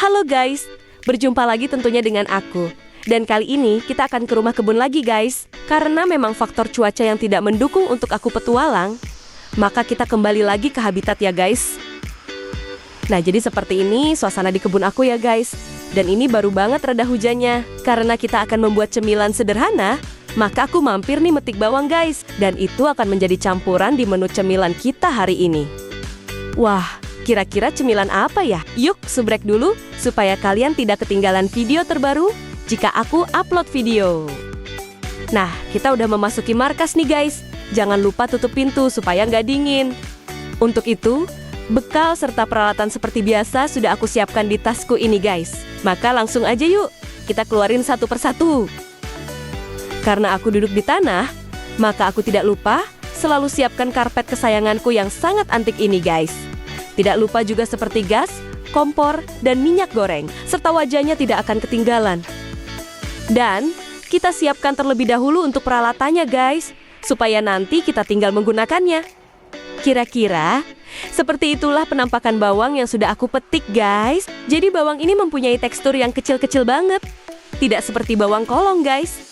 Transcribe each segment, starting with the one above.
Halo guys, berjumpa lagi tentunya dengan aku. Dan kali ini kita akan ke rumah kebun lagi guys. Karena memang faktor cuaca yang tidak mendukung untuk aku petualang, maka kita kembali lagi ke habitat ya guys. Nah jadi seperti ini suasana di kebun aku ya guys. Dan ini baru banget reda hujannya. Karena kita akan membuat cemilan sederhana, maka aku mampir nih metik bawang guys. Dan itu akan menjadi campuran di menu cemilan kita hari ini. Wah, kira-kira cemilan apa ya? Yuk subrek dulu supaya kalian tidak ketinggalan video terbaru jika aku upload video. Nah, kita udah memasuki markas nih guys. Jangan lupa tutup pintu supaya nggak dingin. Untuk itu, bekal serta peralatan seperti biasa sudah aku siapkan di tasku ini guys. Maka langsung aja yuk, kita keluarin satu persatu. Karena aku duduk di tanah, maka aku tidak lupa selalu siapkan karpet kesayanganku yang sangat antik ini guys. Tidak lupa juga seperti gas, kompor, dan minyak goreng, serta wajahnya tidak akan ketinggalan. Dan kita siapkan terlebih dahulu untuk peralatannya guys, supaya nanti kita tinggal menggunakannya. Kira-kira seperti itulah penampakan bawang yang sudah aku petik guys. Jadi bawang ini mempunyai tekstur yang kecil-kecil banget. Tidak seperti bawang kolong guys.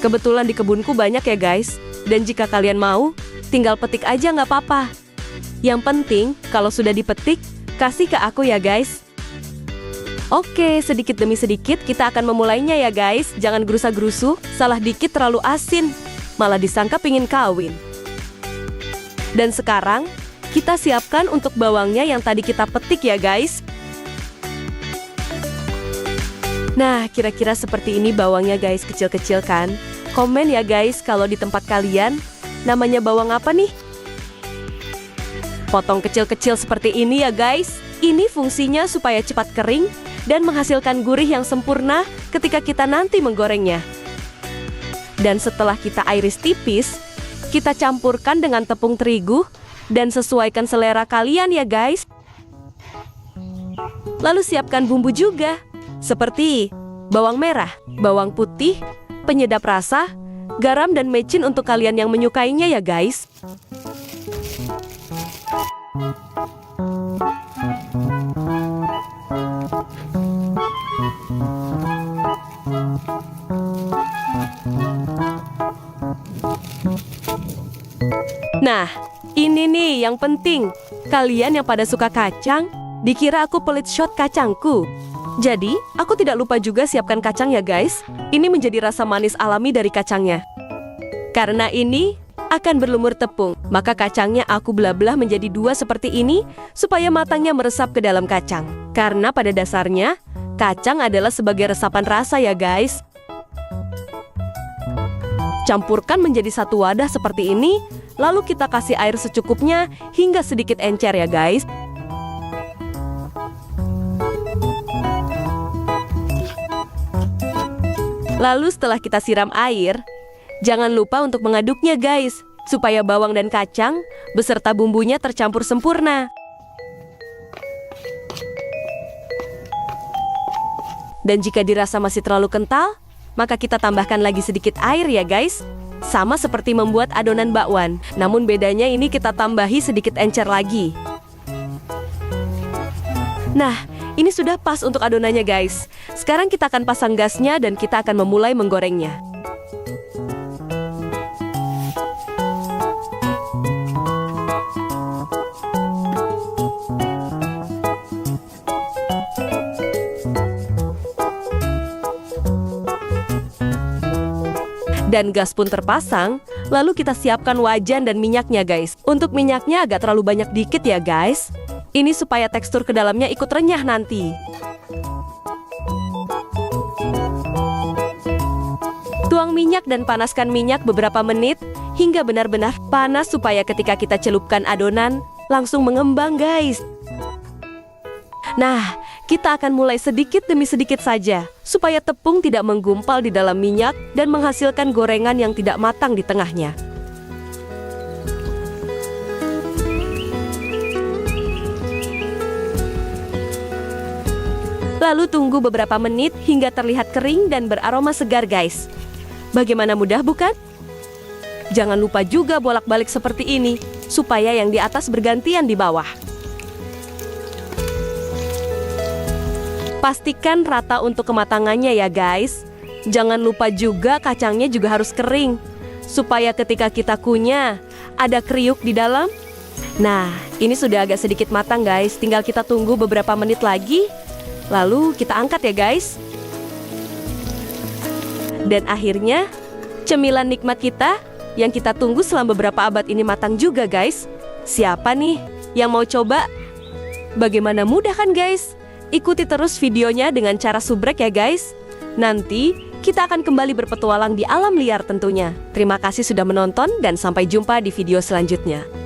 Kebetulan di kebunku banyak ya guys. Dan jika kalian mau, tinggal petik aja nggak apa-apa. Yang penting, kalau sudah dipetik, kasih ke aku ya guys. Oke, sedikit demi sedikit kita akan memulainya ya guys. Jangan gerusa-gerusu, salah dikit terlalu asin. Malah disangka pingin kawin. Dan sekarang, kita siapkan untuk bawangnya yang tadi kita petik ya guys. Nah, kira-kira seperti ini bawangnya guys, kecil-kecil kan? Komen ya guys kalau di tempat kalian namanya bawang apa nih? Potong kecil-kecil seperti ini ya guys. Ini fungsinya supaya cepat kering dan menghasilkan gurih yang sempurna ketika kita nanti menggorengnya. Dan setelah kita iris tipis, kita campurkan dengan tepung terigu dan sesuaikan selera kalian ya guys. Lalu siapkan bumbu juga, seperti bawang merah, bawang putih, penyedap rasa, garam dan mecin untuk kalian yang menyukainya ya guys. Nah, ini nih yang penting. Kalian yang pada suka kacang, dikira aku pelit shot kacangku. Jadi, aku tidak lupa juga siapkan kacang ya guys. Ini menjadi rasa manis alami dari kacangnya. Karena ini akan berlumur tepung, maka kacangnya aku belah-belah menjadi dua seperti ini, supaya matangnya meresap ke dalam kacang. Karena pada dasarnya, kacang adalah sebagai resapan rasa ya guys. Campurkan menjadi satu wadah seperti ini, lalu kita kasih air secukupnya hingga sedikit encer ya guys. Lalu setelah kita siram air, jangan lupa untuk mengaduknya guys, supaya bawang dan kacang beserta bumbunya tercampur sempurna. Dan jika dirasa masih terlalu kental, maka kita tambahkan lagi sedikit air ya guys. Sama seperti membuat adonan bakwan, namun bedanya ini kita tambahi sedikit encer lagi. Nah, ini sudah pas untuk adonannya guys. Sekarang kita akan pasang gasnya dan kita akan memulai menggorengnya. Dan gas pun terpasang, lalu kita siapkan wajan dan minyaknya guys. Untuk minyaknya agak terlalu banyak dikit ya guys. Ini supaya tekstur ke dalamnya ikut renyah nanti. Tuang minyak dan panaskan minyak beberapa menit hingga benar-benar panas supaya ketika kita celupkan adonan langsung mengembang guys. Nah, kita akan mulai sedikit demi sedikit saja supaya tepung tidak menggumpal di dalam minyak dan menghasilkan gorengan yang tidak matang di tengahnya. Lalu tunggu beberapa menit hingga terlihat kering dan beraroma segar guys. Bagaimana mudah bukan? Jangan lupa juga bolak-balik seperti ini, supaya yang di atas bergantian di bawah. Pastikan rata untuk kematangannya ya guys. Jangan lupa juga kacangnya juga harus kering, supaya ketika kita kunyah, ada kriuk di dalam. Nah, ini sudah agak sedikit matang guys. Tinggal kita tunggu beberapa menit lagi, lalu kita angkat ya guys. Dan akhirnya, cemilan nikmat kita yang kita tunggu selama beberapa abad ini matang juga guys. Siapa nih yang mau coba? Bagaimana mudah kan guys? Ikuti terus videonya dengan cara subrek ya guys. Nanti kita akan kembali berpetualang di alam liar tentunya. Terima kasih sudah menonton dan sampai jumpa di video selanjutnya.